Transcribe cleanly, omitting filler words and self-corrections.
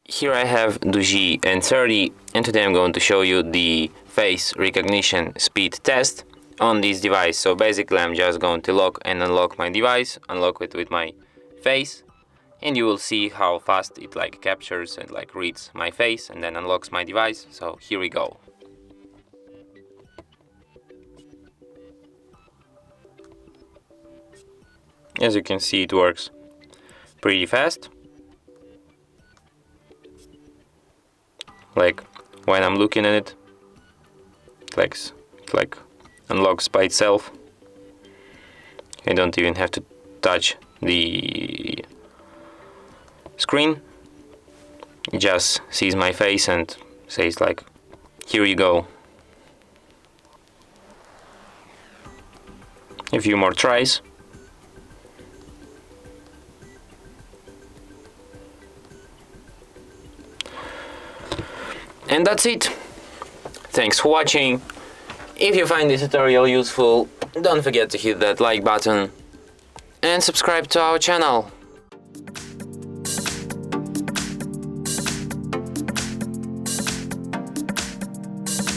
Here I have DOOGEE N30, and today I'm going to show you the face recognition speed test on this device. So basically I'm just going to lock and unlock my device, unlock it with my face, and you will see how fast it captures and reads my face and then unlocks my device. So here we go. As you can see, it works pretty fast. When I'm looking at it, it unlocks by itself. I don't even have to touch the screen. It just sees my face and says here you go. A few more tries. And that's it. Thanks for watching. If you find this tutorial useful, don't forget to hit that like button and subscribe to our channel.